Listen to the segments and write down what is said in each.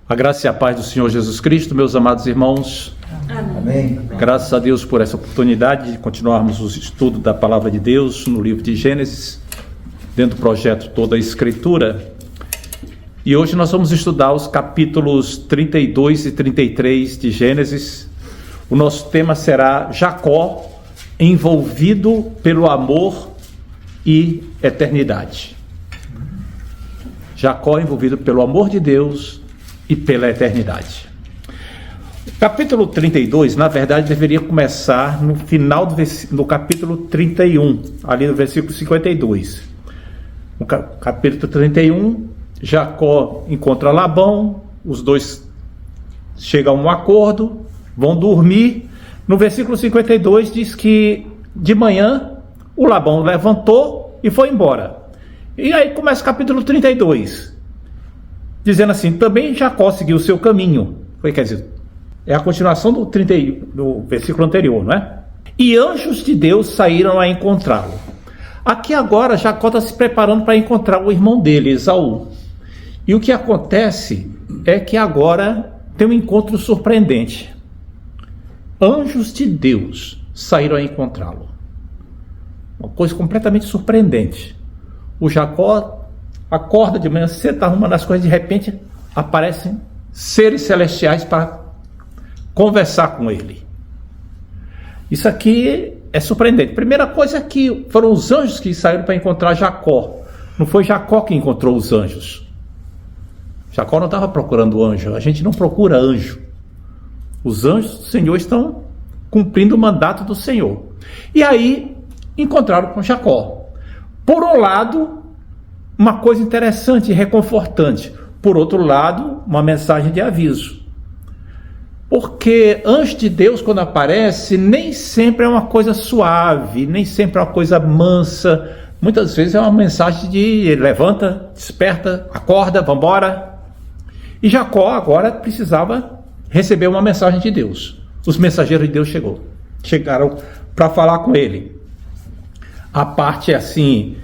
A graça e a paz do Senhor Jesus Cristo, meus amados irmãos. Amém. Graças a Deus por essa oportunidade de continuarmos o estudo da Palavra de Deus no livro de Gênesis, dentro do projeto Toda a Escritura. E hoje nós vamos estudar os capítulos 32 e 33 de Gênesis. O nosso tema será Jacó envolvido pelo amor e eternidade. Jacó envolvido pelo amor de Deus e pela eternidade. O capítulo 32, na verdade, deveria começar no final do capítulo 31, ali no versículo 52. No capítulo 31, Jacó encontra Labão, os dois chegam a um acordo, vão dormir. No versículo 52 diz que de manhã o Labão levantou e foi embora. E aí começa o capítulo 32, dizendo assim: também Jacó seguiu o seu caminho. Quer dizer, é a continuação do versículo anterior, não é? E anjos de Deus saíram a encontrá-lo. Aqui agora Jacó está se preparando para encontrar o irmão dele, Esaú. E o que acontece é que agora tem um encontro surpreendente. Anjos de Deus saíram a encontrá-lo. Uma coisa completamente surpreendente. O Jacó acorda de manhã cedo, está arrumando as coisas, de repente aparecem seres celestiais para conversar com ele. Isso aqui é surpreendente. Primeira coisa é que foram os anjos que saíram para encontrar Jacó. Não foi Jacó que encontrou os anjos. Jacó não estava procurando anjo. A gente não procura anjo. Os anjos do Senhor estão cumprindo o mandato do Senhor. E aí encontraram com Jacó. Por um lado, uma coisa interessante e reconfortante. Por outro lado, uma mensagem de aviso. Porque anjo de Deus, quando aparece, nem sempre é uma coisa suave, nem sempre é uma coisa mansa. Muitas vezes é uma mensagem de levanta, desperta, acorda, vamos embora. E Jacó agora precisava receber uma mensagem de Deus. Os mensageiros de Deus chegaram para falar com ele. A parte assim,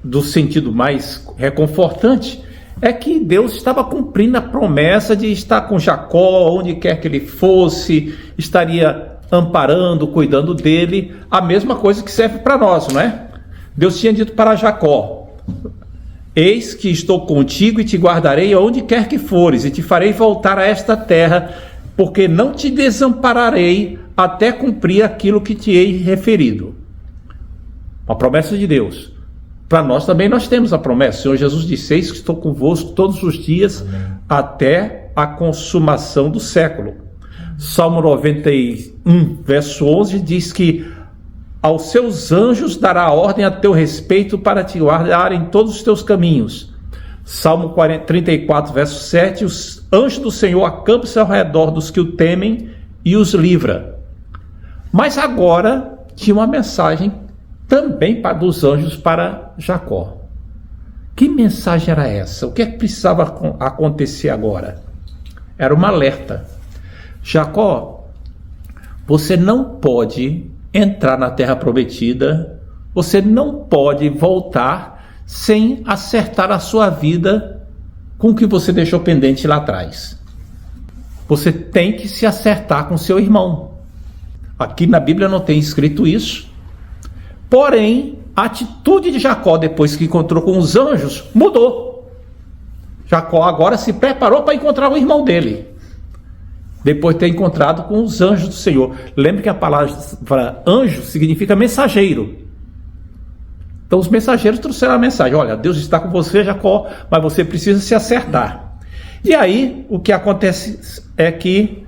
do sentido mais reconfortante, é que Deus estava cumprindo a promessa de estar com Jacó, onde quer que ele fosse, estaria amparando, cuidando dele, a mesma coisa que serve para nós, não é? Deus tinha dito para Jacó: eis que estou contigo e te guardarei aonde quer que fores, e te farei voltar a esta terra, porque não te desampararei até cumprir aquilo que te hei referido. Uma promessa de Deus. Para nós também nós temos a promessa. O Senhor Jesus disse: eis que estou convosco todos os dias, até a consumação do século. Salmo 91, verso 11 diz que aos seus anjos dará ordem a teu respeito para te guardar em todos os teus caminhos. Salmo 34, verso 7, os anjos do Senhor acampam-se ao redor dos que o temem e os livra. Mas agora tinha uma mensagem também dos anjos para Jacó. Que mensagem era essa? O que é que precisava acontecer agora? Era uma alerta. Jacó, você não pode entrar na terra prometida, você não pode voltar sem acertar a sua vida com o que você deixou pendente lá atrás. Você tem que se acertar com seu irmão. Aqui na Bíblia não tem escrito isso. Porém, a atitude de Jacó, depois que encontrou com os anjos, mudou. Jacó agora se preparou para encontrar o irmão dele, depois de ter encontrado com os anjos do Senhor. Lembre que a palavra anjo significa mensageiro. Então os mensageiros trouxeram a mensagem: olha, Deus está com você, Jacó, mas você precisa se acertar. E aí, o que acontece é que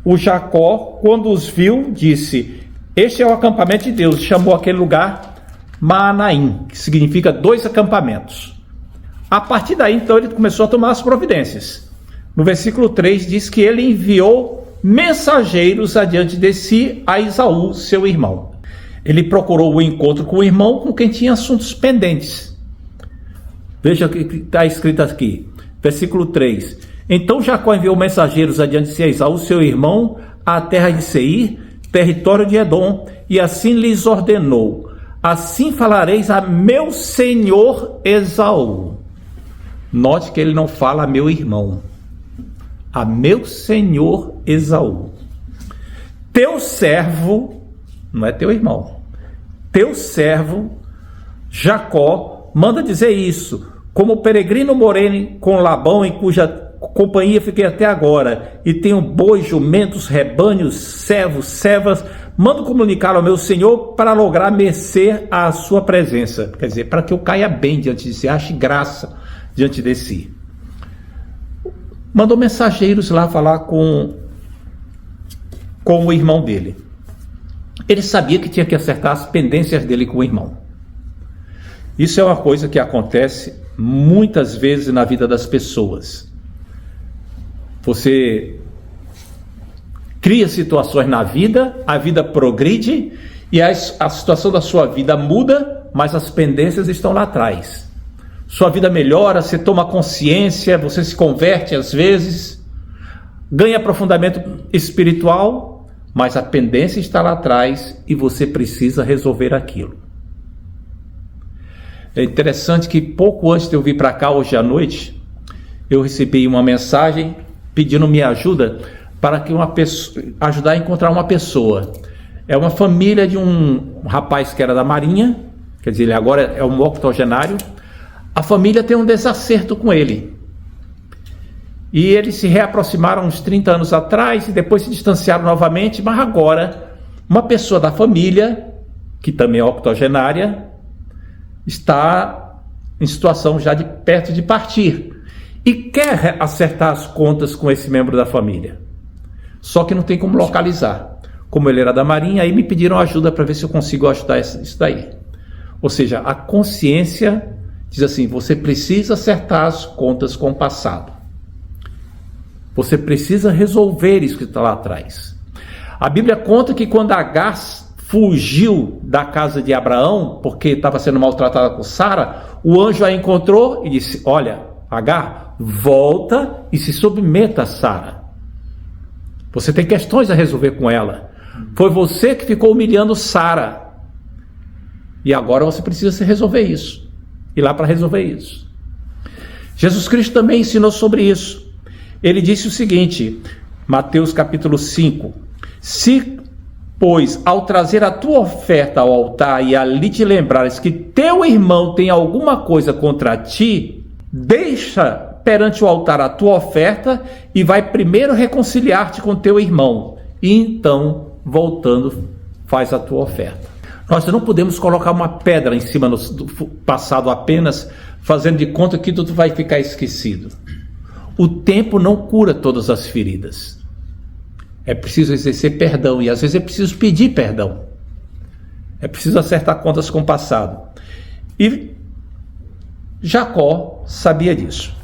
o Jacó, quando os viu, disse: este é o acampamento de Deus. Chamou aquele lugar Maanaim, que significa 2 acampamentos. A partir daí, então, ele começou a tomar as providências. No versículo 3 diz que ele enviou mensageiros adiante de si a Esaú, seu irmão. Ele procurou o encontro com o irmão com quem tinha assuntos pendentes. Veja o que está escrito aqui, versículo 3. Então Jacó enviou mensageiros adiante de si a Esaú, seu irmão, à terra de Seir, território de Edom, e assim lhes ordenou: assim falareis a meu senhor Esaú. Note que ele não fala a meu irmão. a meu senhor Esaú. Teu servo, não é teu irmão, teu servo Jacó manda dizer isso, como peregrino morei com Labão, em cuja companhia fiquei até agora, e tenho bois, jumentos, rebanhos, servos, servas, mando comunicar ao meu senhor para lograr mercê à sua presença. Quer dizer, para que eu caia bem diante de si, ache graça diante de si. Mandou mensageiros lá falar com o irmão dele. Ele sabia que tinha que acertar as pendências dele com o irmão. Isso é uma coisa que acontece muitas vezes na vida das pessoas. Você cria situações na vida, a vida progride e a situação da sua vida muda, mas as pendências estão lá atrás. Sua vida melhora, você toma consciência, você se converte às vezes, ganha aprofundamento espiritual, mas a pendência está lá atrás e você precisa resolver aquilo. É interessante que pouco antes de eu vir para cá hoje à noite, eu recebi uma mensagem pedindo minha ajuda para que ajudar a encontrar uma pessoa. É uma família de um rapaz que era da Marinha, quer dizer, ele agora é um octogenário. A família tem um desacerto com ele. E eles se reaproximaram uns 30 anos atrás e depois se distanciaram novamente, mas agora uma pessoa da família, que também é octogenária, está em situação já de perto de partir e quer acertar as contas com esse membro da família. Só que não tem como localizar. Como ele era da Marinha, aí me pediram ajuda para ver se eu consigo ajudar isso daí. Ou seja, a consciência diz assim, você precisa acertar as contas com o passado. Você precisa resolver isso que está lá atrás. A Bíblia conta que quando Agar fugiu da casa de Abraão, porque estava sendo maltratada com Sara, o anjo a encontrou e disse, olha, Agar, volta e se submeta a Sara. Você tem questões a resolver com ela. Foi você que ficou humilhando Sara. E agora você precisa se resolver isso. Ir lá para resolver isso. Jesus Cristo também ensinou sobre isso. Ele disse o seguinte, Mateus capítulo 5, se, pois, ao trazer a tua oferta ao altar e ali te lembrares que teu irmão tem alguma coisa contra ti, deixa perante o altar a tua oferta e vai primeiro reconciliar-te com teu irmão. E então, voltando, faz a tua oferta. Nós não podemos colocar uma pedra em cima do passado apenas, fazendo de conta que tudo vai ficar esquecido. O tempo não cura todas as feridas. É preciso exercer perdão e às vezes é preciso pedir perdão. É preciso acertar contas com o passado. E Jacó sabia disso.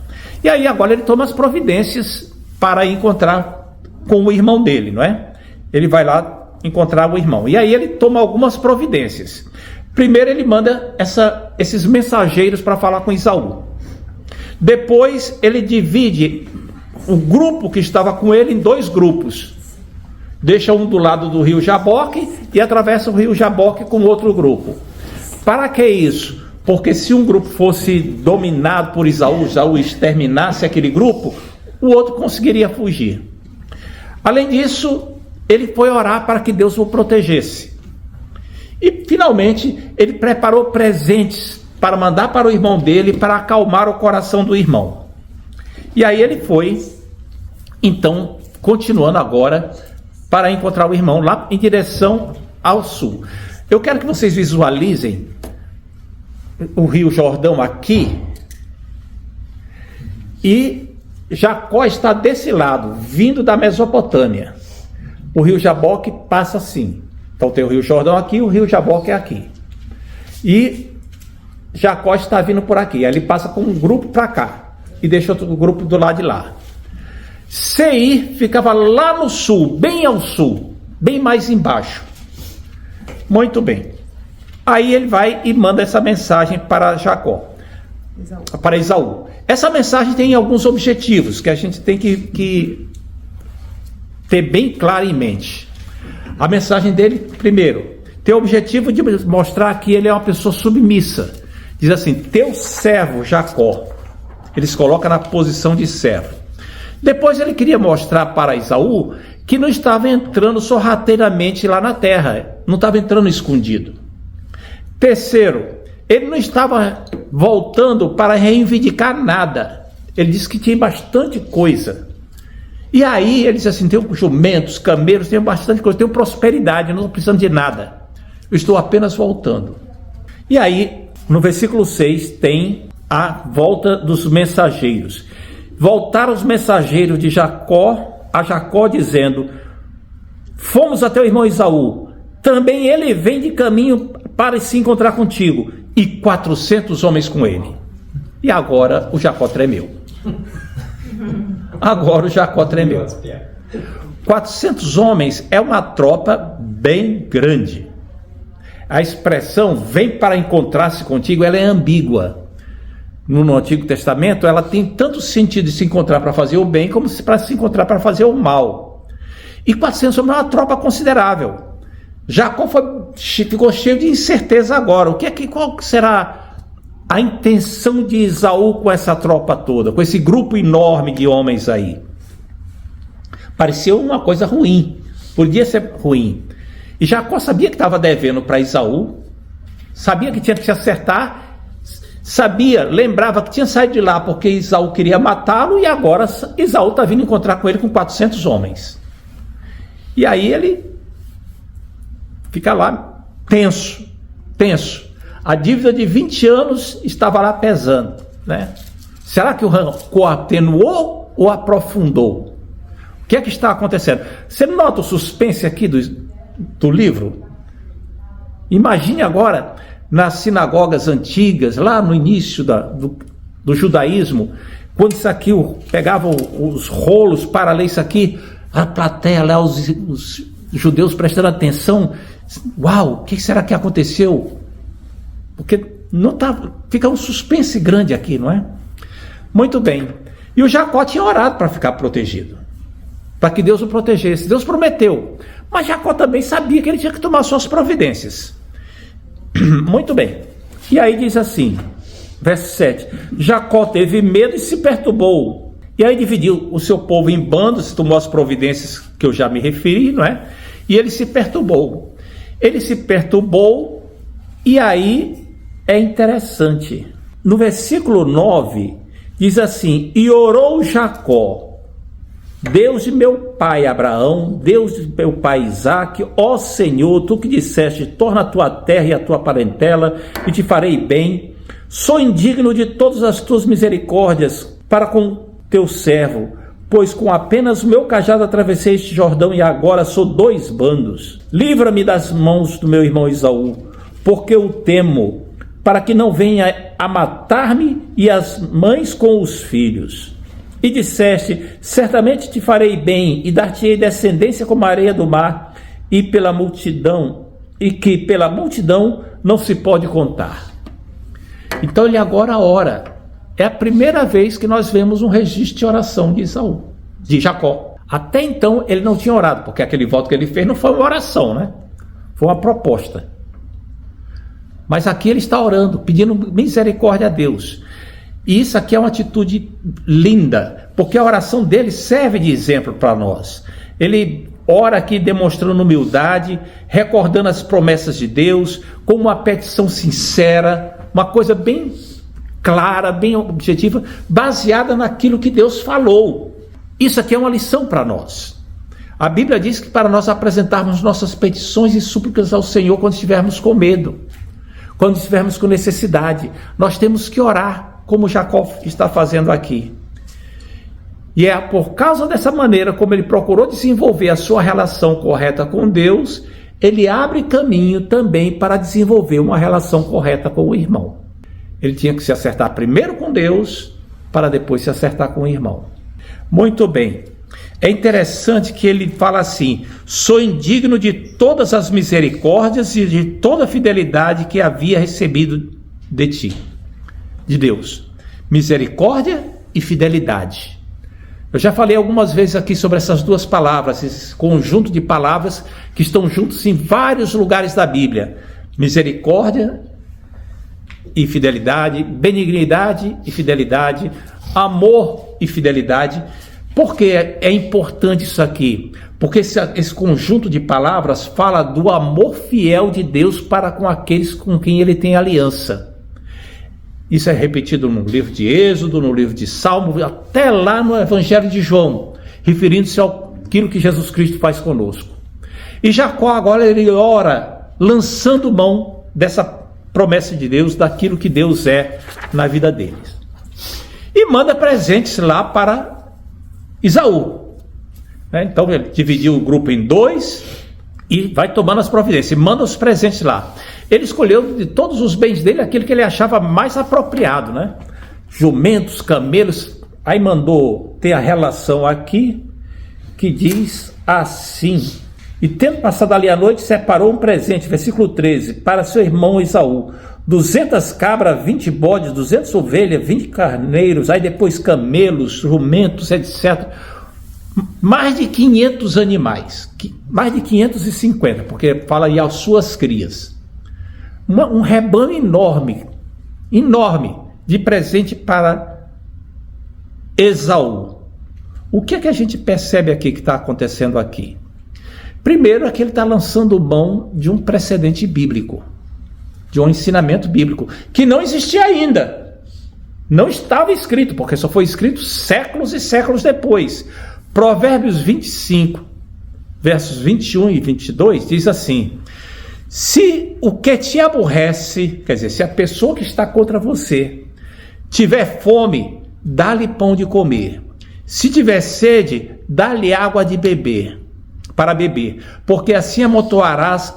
E aí agora ele toma as providências para encontrar com o irmão dele, não é? Ele vai lá encontrar o irmão. E aí ele toma algumas providências. Primeiro ele manda esses mensageiros para falar com Esaú. Depois ele divide o grupo que estava com ele em dois grupos. Deixa um do lado do rio Jaboque e atravessa o rio Jaboque com outro grupo. Para que isso? Porque se um grupo fosse dominado por Esaú, Esaú exterminasse aquele grupo, o outro conseguiria fugir. Além disso, ele foi orar para que Deus o protegesse. E finalmente ele preparou presentes para mandar para o irmão dele, para acalmar o coração do irmão. E aí ele foi, então, continuando agora, para encontrar o irmão lá em direção ao sul. Eu quero que vocês visualizem o rio Jordão aqui, e Jacó está desse lado, vindo da Mesopotâmia. O rio Jaboque passa assim. Então tem o rio Jordão aqui, o rio Jaboque é aqui. E Jacó está vindo por aqui. Aí ele passa com um grupo para cá e deixa outro grupo do lado de lá. Seir ficava lá no sul, bem ao sul, bem mais embaixo. Muito bem. Aí ele vai e manda essa mensagem para para Esaú. Essa mensagem tem alguns objetivos que a gente tem que ter bem claro em mente. A mensagem dele, primeiro, tem o objetivo de mostrar que ele é uma pessoa submissa. Diz assim, teu servo Jacó. Eles colocam na posição de servo. Depois ele queria mostrar para Esaú que não estava entrando sorrateiramente lá na terra, não estava entrando escondido. Terceiro, ele não estava voltando para reivindicar nada. Ele disse que tinha bastante coisa. E aí ele disse assim, tenho jumentos, camelos, tenho bastante coisa, tenho prosperidade, não estou precisando de nada. Eu estou apenas voltando. E aí, no versículo 6, tem a volta dos mensageiros. Voltaram os mensageiros de Jacó a Jacó dizendo, fomos até o irmão Esaú, também ele vem de caminho para se encontrar contigo, e 400 homens com ele. E agora o Jacó tremeu. Agora o Jacó tremeu. 400 homens é uma tropa bem grande. A expressão vem para encontrar-se contigo, ela é ambígua. No Antigo Testamento, ela tem tanto sentido de se encontrar para fazer o bem, como para se encontrar para fazer o mal. E 400 homens é uma tropa considerável. Jacó ficou cheio de incerteza agora. Qual será a intenção de Esaú com essa tropa toda, com esse grupo enorme de homens aí? Pareceu uma coisa ruim, podia ser ruim. E Jacó sabia que estava devendo para Esaú, sabia que tinha que se acertar, lembrava que tinha saído de lá porque Esaú queria matá-lo, e agora Esaú está vindo encontrar com ele com 400 homens. E aí ele fica lá tenso. A dívida de 20 anos estava lá pesando, né? Será que o rancor atenuou ou aprofundou? O que é que está acontecendo? Você nota o suspense aqui do livro? Imagine agora, nas sinagogas antigas, lá no início do judaísmo, quando isso aqui pegava os rolos para ler isso aqui, a plateia lá, os judeus prestando atenção, uau, o que será que aconteceu? Porque fica um suspense grande aqui, não é? Muito bem. E o Jacó tinha orado para ficar protegido, para que Deus o protegesse. Deus prometeu, mas Jacó também sabia que ele tinha que tomar suas providências. Muito bem. E aí diz assim, verso 7, Jacó teve medo e se perturbou. E aí dividiu o seu povo em bandos, tomou as providências que eu já me referi, não é? E ele se perturbou. E aí é interessante. No versículo 9, diz assim, e orou Jacó, Deus de meu pai Abraão, Deus de meu pai Isaque, ó Senhor, tu que disseste, torna a tua terra e a tua parentela, e te farei bem. Sou indigno de todas as tuas misericórdias para com teu servo, pois com apenas o meu cajado atravessei este Jordão, e agora sou 2 bandos. Livra-me das mãos do meu irmão Esaú, porque eu temo, para que não venha a matar-me e as mães com os filhos. E disseste, certamente te farei bem, e dar-te-ei descendência como a areia do mar, e pela multidão, e que pela multidão não se pode contar. Então ele agora ora. É a primeira vez que nós vemos um registro de oração de Jacó. Até então ele não tinha orado, porque aquele voto que ele fez não foi uma oração, né? Foi uma proposta. Mas aqui ele está orando, pedindo misericórdia a Deus. E isso aqui é uma atitude linda, porque a oração dele serve de exemplo para nós. Ele ora aqui demonstrando humildade, recordando as promessas de Deus, com uma petição sincera, uma coisa bem clara, bem objetiva, baseada naquilo que Deus falou. Isso aqui é uma lição para nós. A Bíblia diz que para nós apresentarmos nossas petições e súplicas ao Senhor quando estivermos com medo, quando estivermos com necessidade, nós temos que orar, como Jacó está fazendo aqui. E é por causa dessa maneira como ele procurou desenvolver a sua relação correta com Deus, ele abre caminho também para desenvolver uma relação correta com o irmão. Ele tinha que se acertar primeiro com Deus, para depois se acertar com o irmão. Muito bem. É interessante que ele fala assim, sou indigno de todas as misericórdias e de toda a fidelidade que havia recebido de ti, de Deus. Misericórdia e fidelidade. Eu já falei algumas vezes aqui sobre essas duas palavras, esse conjunto de palavras que estão juntos em vários lugares da Bíblia. Misericórdia e fidelidade, benignidade e fidelidade, amor e fidelidade. Por que é importante isso aqui? Porque esse conjunto de palavras fala do amor fiel de Deus para com aqueles com quem ele tem aliança. Isso é repetido no livro de Êxodo, no livro de Salmo, até lá no Evangelho de João, referindo-se àquilo que Jesus Cristo faz conosco. E Jacó agora ele ora, lançando mão dessa promessa de Deus, daquilo que Deus é na vida deles. E manda presentes lá para Esaú. Então ele dividiu o grupo em dois e vai tomando as providências, e manda os presentes lá. Ele escolheu de todos os bens dele aquele que ele achava mais apropriado, né? Jumentos, camelos. Aí mandou ter a relação aqui que diz assim: e tendo passado ali a noite, separou um presente, versículo 13, para seu irmão Esaú, 200 cabras, 20 bodes, 200 ovelhas, 20 carneiros, aí depois camelos, jumentos, etc. Mais de 500 animais, mais de 550, porque fala aí as suas crias. Um rebanho enorme de presente para Esaú. O que é que a gente percebe aqui que está acontecendo aqui? Primeiro é que ele está lançando mão de um precedente bíblico, de um ensinamento bíblico, que não existia ainda. Não estava escrito, porque só foi escrito séculos e séculos depois. Provérbios 25, versos 21 e 22, diz assim: se o que te aborrece, quer dizer, se a pessoa que está contra você tiver fome, dá-lhe pão de comer. Se tiver sede, dá-lhe água de beber, para beber, porque assim amontoarás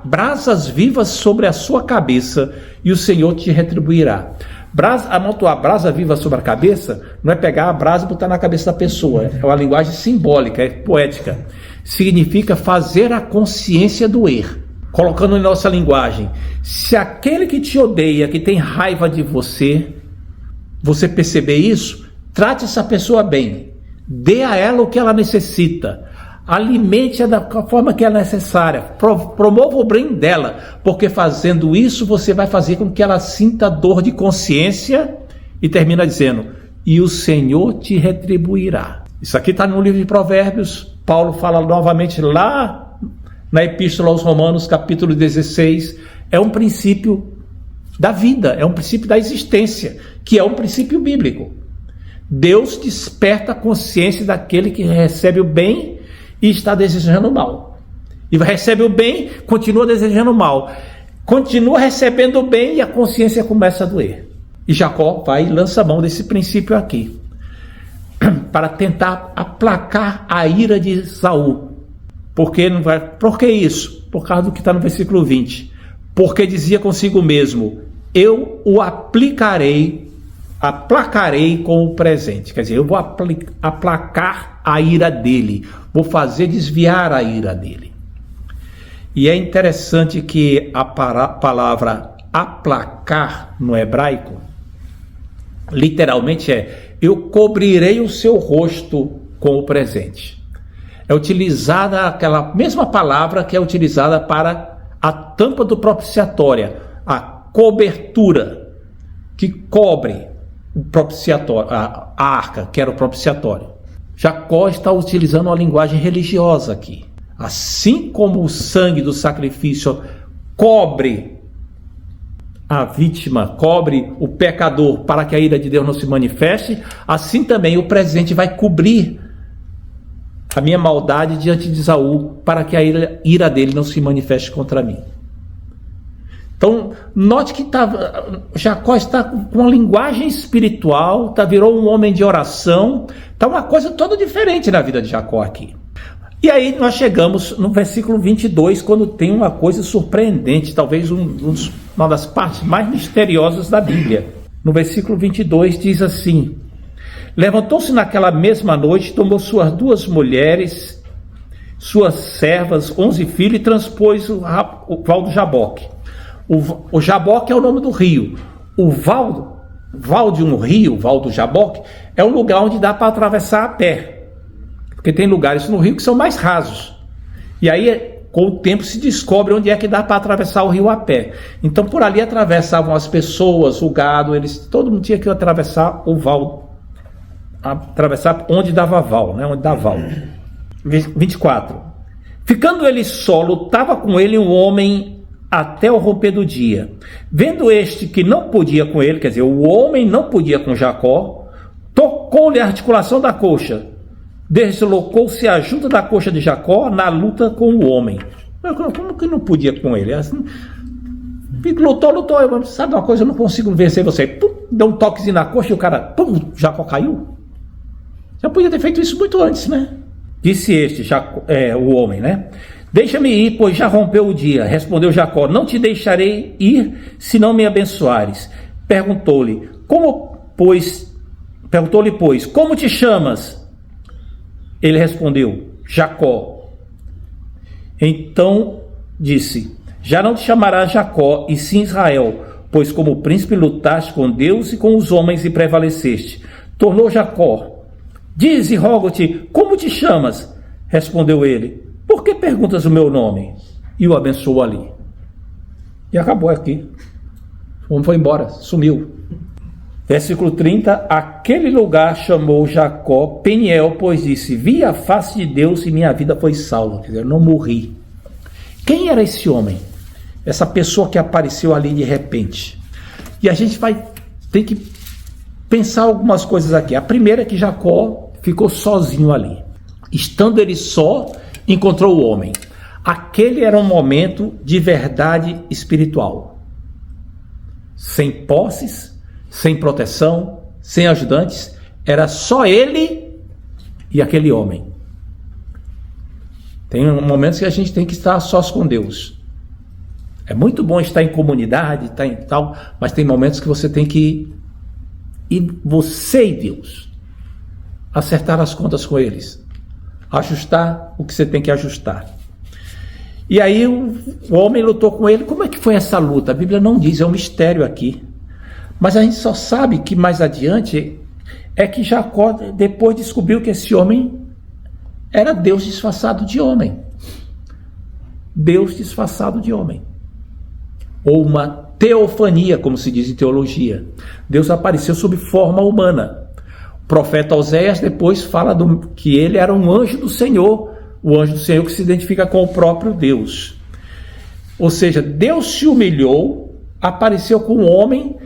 brasas vivas sobre a sua cabeça, e o Senhor te retribuirá. Amontoar brasa viva sobre a cabeça não é pegar a brasa e botar na cabeça da pessoa, é uma linguagem simbólica, é poética. Significa fazer a consciência doer. Colocando em nossa linguagem, se aquele que te odeia, que tem raiva de você, você perceber isso, trate essa pessoa bem, dê a ela o que ela necessita, alimente-a da forma que é necessária, promova o bem dela, porque fazendo isso você vai fazer com que ela sinta dor de consciência. E termina dizendo: e o Senhor te retribuirá. Isso aqui está no livro de Provérbios. Paulo fala novamente lá na Epístola aos Romanos, capítulo 16. É um princípio da vida, é um princípio da existência, que é um princípio bíblico. Deus desperta a consciência daquele que recebe o bem e está desejando o mal. E recebe o bem, continua desejando o mal. Continua recebendo o bem e a consciência começa a doer. E Jacó vai e lança a mão desse princípio aqui, para tentar aplacar a ira de Esaú. Por que isso? Por causa do que está no versículo 20. Porque dizia consigo mesmo: eu o aplacarei com o presente. Quer dizer, eu vou aplacar a ira dele, vou fazer desviar a ira dele. E é interessante que a palavra aplacar no hebraico literalmente é: eu cobrirei o seu rosto com o presente. É utilizada aquela mesma palavra que é utilizada para a tampa do propiciatório, a cobertura que cobre o propiciatório, a arca, que era o propiciatório. Jacó está utilizando uma linguagem religiosa aqui. Assim como o sangue do sacrifício cobre a vítima, cobre o pecador para que a ira de Deus não se manifeste, assim também o presente vai cobrir a minha maldade diante de Esaú para que a ira dele não se manifeste contra mim. Então, note que Jacó está com uma linguagem espiritual, virou um homem de oração, está uma coisa toda diferente na vida de Jacó aqui. E aí nós chegamos no versículo 22, quando tem uma coisa surpreendente, talvez uma das partes mais misteriosas da Bíblia. No versículo 22 diz assim: levantou-se naquela mesma noite, tomou suas 2 mulheres, suas servas, 11 filhos, e transpôs o val do Jaboque. O Jaboque é o nome do rio. O val de um rio, o val do Jaboque, é um lugar onde dá para atravessar a pé. Porque tem lugares no rio que são mais rasos. E aí, com o tempo, se descobre onde é que dá para atravessar o rio a pé. Então, por ali atravessavam as pessoas, o gado, todo mundo tinha que atravessar o val atravessar onde dava val, né? Onde dá val. 24. Ficando ele só, lutava com ele um homem até o romper do dia. Vendo este que não podia com ele, quer dizer, o homem não podia com Jacó, tocou-lhe a articulação da coxa. Deslocou-se a junta da coxa de Jacó na luta com o homem. Como que não podia com ele? Assim, lutou. Eu, sabe uma coisa, eu não consigo vencer você. Pum, deu um toquezinho na coxa e o cara, pum, Jacó caiu. Já podia ter feito isso muito antes, né? Disse este, o homem, né? Deixa-me ir, pois já rompeu o dia. Respondeu Jacó, não te deixarei ir, se não me abençoares. Perguntou-lhe, pois, como te chamas? Ele respondeu, Jacó. Então disse, já não te chamarás Jacó, e sim Israel, pois como príncipe lutaste com Deus e com os homens e prevaleceste. Tornou Jacó, dize, rogo-te, como te chamas? Respondeu ele, por que perguntas o meu nome? E o abençoou ali. E acabou aqui. O homem foi embora, sumiu. Versículo 30, aquele lugar chamou Jacó Peniel, pois disse, vi a face de Deus e minha vida foi salva. Quer dizer, eu não morri. Quem era esse homem? Essa pessoa que apareceu ali de repente. E a gente tem que pensar algumas coisas aqui. A primeira é que Jacó ficou sozinho ali. Estando ele só, encontrou o homem. Aquele era um momento de verdade espiritual. Sem posses, sem proteção, sem ajudantes, era só ele e aquele homem. Tem momentos que a gente tem que estar sós com Deus. É muito bom estar em comunidade, estar em tal, mas tem momentos que você tem que ir, você e Deus, acertar as contas com eles, ajustar o que você tem que ajustar. E aí o homem lutou com ele. Como é que foi essa luta? A Bíblia não diz, é um mistério aqui. Mas a gente só sabe que mais adiante é que Jacó depois descobriu que esse homem era Deus disfarçado de homem. Deus disfarçado de homem. Ou uma teofania, como se diz em teologia. Deus apareceu sob forma humana. O profeta Oséias depois fala que ele era um anjo do Senhor. O anjo do Senhor que se identifica com o próprio Deus. Ou seja, Deus se humilhou, apareceu com um homem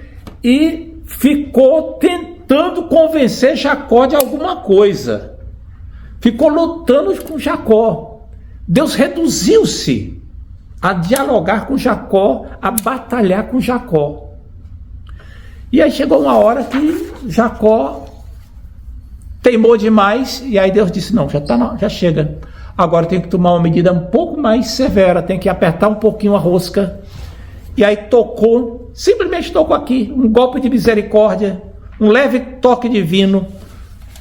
e ficou tentando convencer Jacó de alguma coisa. Ficou lutando com Jacó. Deus reduziu-se a dialogar com Jacó, a batalhar com Jacó. E aí chegou uma hora que Jacó teimou demais, e aí Deus disse, não, já chega. Agora tem que tomar uma medida um pouco mais severa, tem que apertar um pouquinho a rosca. E aí simplesmente tocou aqui, um golpe de misericórdia, um leve toque divino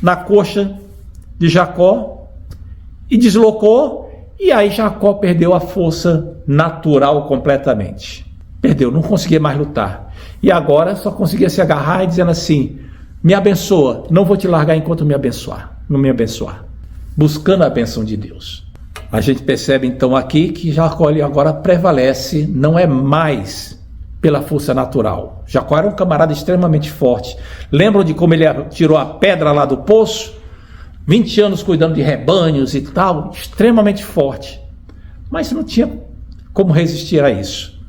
na coxa de Jacó, e deslocou, e aí Jacó perdeu a força natural completamente. Perdeu, não conseguia mais lutar. E agora só conseguia se agarrar e dizendo assim, me abençoa, não vou te largar enquanto não me abençoar. Buscando a bênção de Deus. A gente percebe então aqui que Jacó agora prevalece, não é mais pela força natural. Jacó era um camarada extremamente forte. Lembram de como ele tirou a pedra lá do poço? 20 anos cuidando de rebanhos e tal, extremamente forte. Mas não tinha como resistir a isso.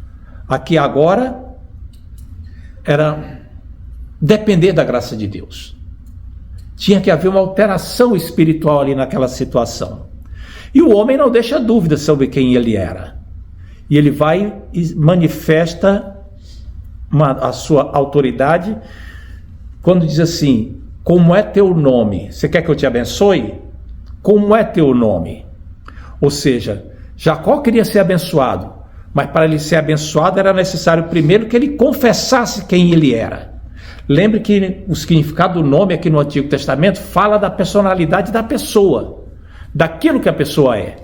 Aqui agora era depender da graça de Deus. Tinha que haver uma alteração espiritual ali naquela situação. E o homem não deixa dúvida sobre quem ele era. E ele vai e manifesta a sua autoridade quando diz assim, como é teu nome? Você quer que eu te abençoe? Como é teu nome? Ou seja, Jacó queria ser abençoado, mas para ele ser abençoado era necessário primeiro que ele confessasse quem ele era. Lembre que o significado do nome aqui no Antigo Testamento fala da personalidade da pessoa, daquilo que a pessoa é.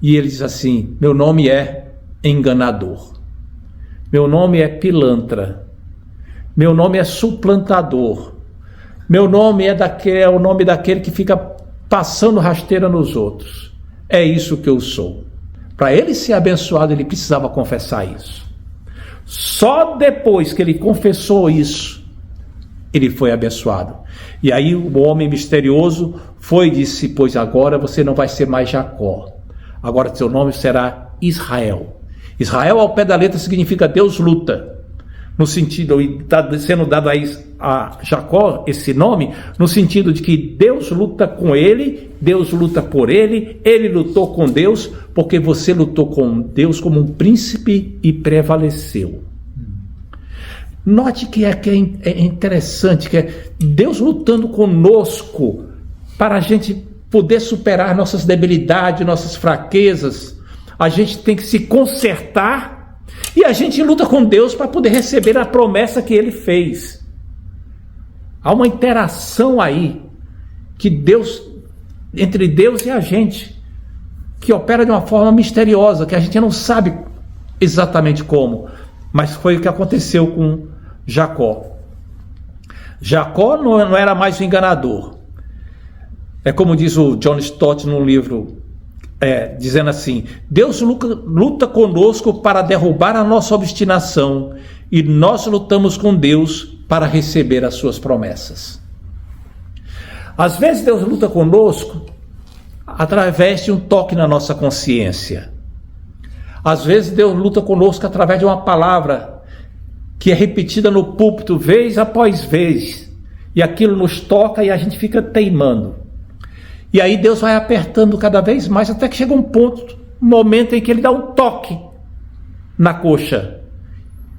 E ele diz assim, meu nome é enganador, meu nome é pilantra, meu nome é suplantador, meu nome é o nome daquele que fica passando rasteira nos outros. É isso que eu sou. Para ele ser abençoado, ele precisava confessar isso. Só depois que ele confessou isso, ele foi abençoado. E aí o homem misterioso foi e disse: pois agora você não vai ser mais Jacó, agora seu nome será Israel. Israel, ao pé da letra, significa Deus luta. No sentido, e está sendo dado a Jacó esse nome, no sentido de que Deus luta com ele, Deus luta por ele, ele lutou com Deus, porque você lutou com Deus como um príncipe e prevaleceu. Note que é interessante, que é Deus lutando conosco para a gente poder superar nossas debilidades, nossas fraquezas. A gente tem que se consertar e a gente luta com Deus para poder receber a promessa que Ele fez. Há uma interação aí que entre Deus e a gente, que opera de uma forma misteriosa, que a gente não sabe exatamente como, mas foi o que aconteceu com Jacó. Jacó não era mais o enganador. É como diz o John Stott num livro, dizendo assim: Deus luta conosco para derrubar a nossa obstinação e nós lutamos com Deus para receber as suas promessas. Às vezes Deus luta conosco através de um toque na nossa consciência. Às vezes Deus luta conosco através de uma palavra que é repetida no púlpito vez após vez, e aquilo nos toca e a gente fica teimando. E aí Deus vai apertando cada vez mais, até que chega um momento em que Ele dá um toque na coxa.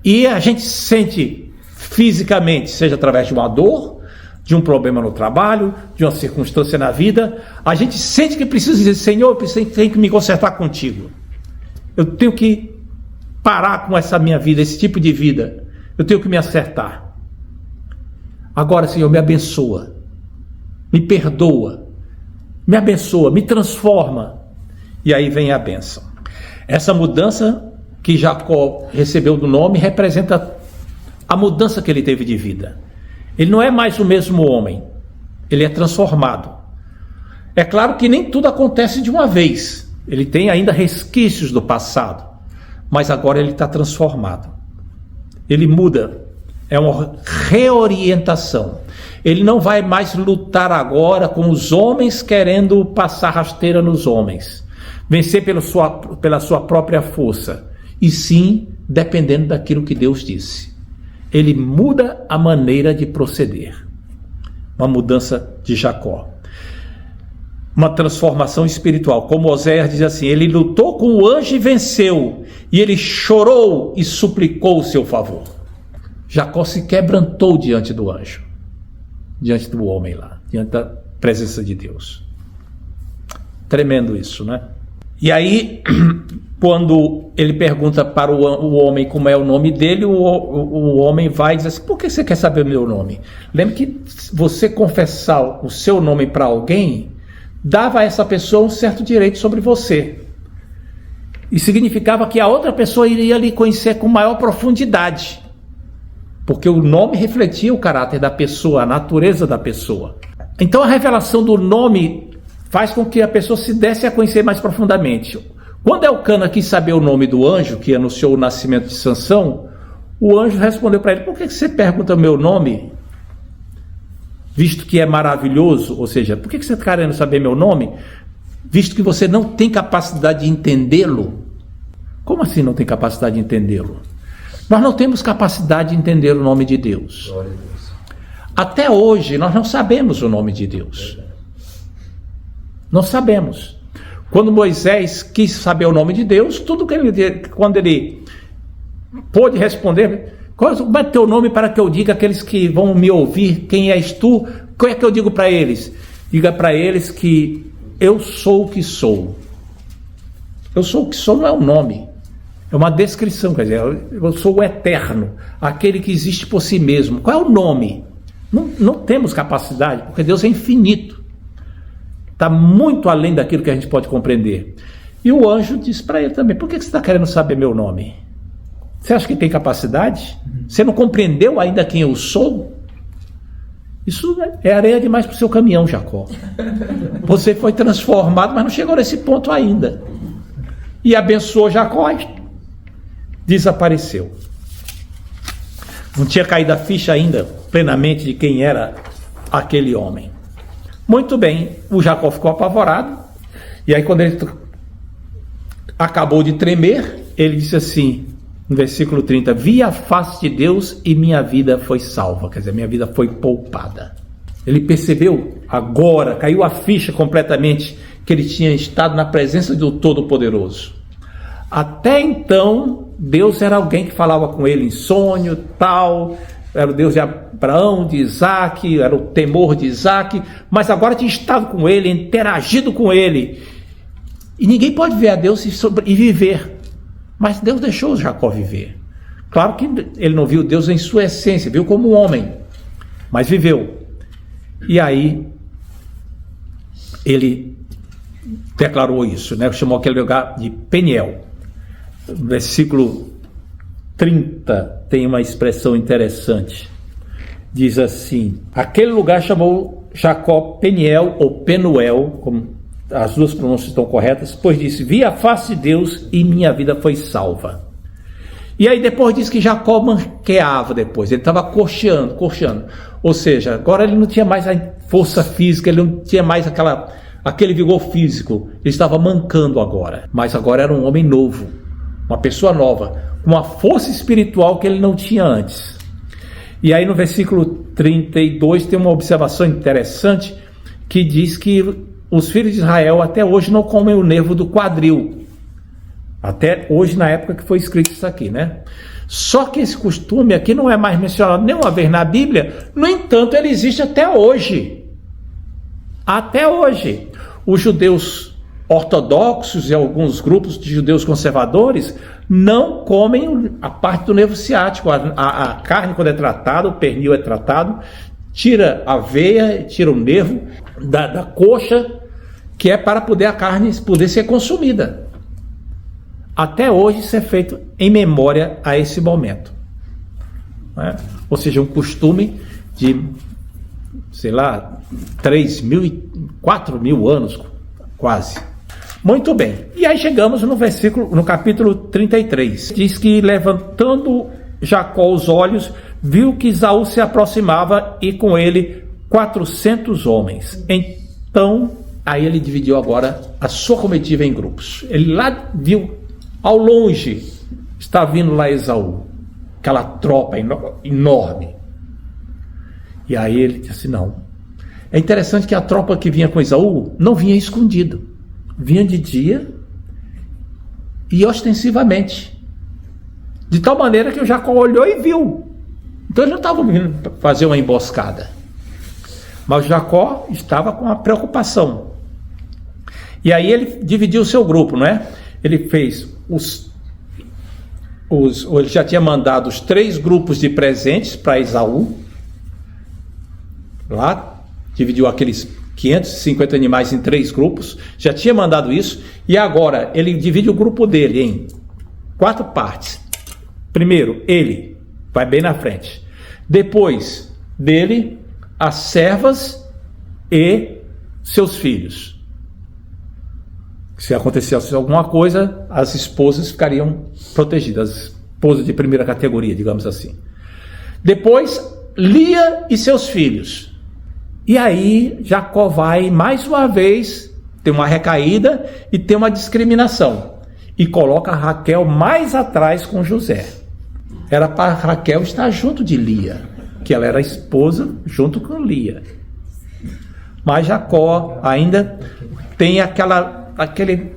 E a gente sente fisicamente, seja através de uma dor, de um problema no trabalho, de uma circunstância na vida, a gente sente que precisa dizer: Senhor, eu tenho que me consertar contigo. Eu tenho que parar com essa minha vida, esse tipo de vida. Eu tenho que me acertar. Agora, Senhor, me abençoa, me perdoa, me abençoa, me transforma. E aí vem a bênção. Essa mudança que Jacó recebeu do nome representa a mudança que ele teve de vida. Ele não é mais o mesmo homem, ele é transformado. É claro que nem tudo acontece de uma vez, ele tem ainda resquícios do passado, mas agora ele está transformado. Ele muda, é uma reorientação. Ele não vai mais lutar agora com os homens querendo passar rasteira nos homens, vencer pela sua própria força, e sim dependendo daquilo que Deus disse. Ele muda a maneira de proceder. Uma mudança de Jacó. Uma transformação espiritual. Como Oséias diz assim: ele lutou com o anjo e venceu, e ele chorou e suplicou o seu favor. Jacó se quebrantou diante do anjo, diante do homem lá, diante da presença de Deus. Tremendo isso, né? E aí, quando ele pergunta para o homem como é o nome dele, o homem vai e diz assim: por que você quer saber o meu nome? Lembre que você confessar o seu nome para alguém dava a essa pessoa um certo direito sobre você. E significava que a outra pessoa iria lhe conhecer com maior profundidade, porque o nome refletia o caráter da pessoa, a natureza da pessoa. Então a revelação do nome faz com que a pessoa se desse a conhecer mais profundamente. Quando Elcana quis saber o nome do anjo que anunciou o nascimento de Sansão, o anjo respondeu para ele: por que você pergunta o meu nome, visto que é maravilhoso? Ou seja, por que você está querendo saber meu nome, visto que você não tem capacidade de entendê-lo? Como assim não tem capacidade de entendê-lo? Nós não temos capacidade de entender o nome de Deus. Até hoje nós não sabemos o nome de Deus. Não sabemos. Quando Moisés quis saber o nome de Deus, quando ele pôde responder: como é teu nome para que eu diga àqueles que vão me ouvir quem és tu? O que é que eu digo para eles? Diga para eles que eu sou o que sou. Eu sou o que sou não é um nome, é uma descrição. Quer dizer, eu sou o eterno, aquele que existe por si mesmo. Qual é o nome? Não temos capacidade, porque Deus é infinito. Está muito além daquilo que a gente pode compreender. E o anjo disse para ele também: por que você está querendo saber meu nome? Você acha que tem capacidade? Você não compreendeu ainda quem eu sou? Isso é areia demais para o seu caminhão, Jacó. Você foi transformado, mas não chegou nesse ponto ainda. E abençoou Jacó e desapareceu. Não tinha caído a ficha ainda plenamente de quem era aquele homem. Muito bem, o Jacó ficou apavorado. E aí quando ele acabou de tremer, ele disse assim, no versículo 30, vi a face de Deus e minha vida foi salva. Quer dizer, minha vida foi poupada. Ele percebeu agora, caiu a ficha completamente, que ele tinha estado na presença do Todo-Poderoso. Até então, Deus era alguém que falava com ele em sonho, tal, era o Deus de Abraão, de Isaac, era o temor de Isaac, mas agora tinha estado com ele, interagido com ele. E ninguém pode ver a Deus e viver, mas Deus deixou Jacó viver. Claro que ele não viu Deus em sua essência, viu como um homem, mas viveu. E aí, ele declarou isso, né? Chamou aquele lugar de Peniel. No versículo 30 tem uma expressão interessante. Diz assim, aquele lugar chamou Jacó Peniel ou Penuel, como as duas pronúncias estão corretas, pois disse, vi a face de Deus e minha vida foi salva. E aí depois diz que Jacó manqueava depois, ele estava coxeando. Ou seja, agora ele não tinha mais a força física, ele não tinha mais aquele vigor físico, ele estava mancando agora. Mas agora era um homem novo, uma pessoa nova, com uma força espiritual que ele não tinha antes. E aí no versículo 32 tem uma observação interessante que diz que os filhos de Israel até hoje não comem o nervo do quadril. Até hoje, na época que foi escrito isso aqui, né? Só que esse costume aqui não é mais mencionado nenhuma vez na Bíblia, no entanto, ele existe até hoje. Até hoje. Os judeus ortodoxos e alguns grupos de judeus conservadores não comem a parte do nervo ciático. A carne, quando é tratada, o pernil é tratado, tira a veia, tira o nervo da coxa, que é para poder a carne poder ser consumida. Até hoje isso é feito em memória a esse momento, né? Ou seja, um costume de, sei lá, 4.000 anos, quase. Muito bem, e aí chegamos no capítulo 33, diz que levantando Jacó os olhos, viu que Esaú se aproximava e com ele 400 homens. Então, aí ele dividiu agora a sua comitiva em grupos. Ele lá viu, ao longe, está vindo lá Esaú, aquela tropa enorme. E aí ele disse, não. É interessante que a tropa que vinha com Esaú não vinha escondido. Vinha de dia e ostensivamente. De tal maneira que o Jacó olhou e viu. Então ele não estava vindo fazer uma emboscada. Mas o Jacó estava com a preocupação. E aí ele dividiu o seu grupo, não é? Ele fez ele já tinha mandado os 3 grupos de presentes para Esaú. Lá, dividiu aqueles 550 animais em 3 grupos. Já tinha mandado isso. E agora, ele divide o grupo dele em 4 partes. Primeiro, ele vai bem na frente. Depois dele, as servas e seus filhos. Se acontecesse alguma coisa, as esposas ficariam protegidas, esposas de primeira categoria, digamos assim. Depois, Lia e seus filhos. E aí, Jacó vai, mais uma vez, tem uma recaída e tem uma discriminação. E coloca Raquel mais atrás com José. Era para Raquel estar junto de Lia, que ela era esposa junto com Lia. Mas Jacó ainda tem aquele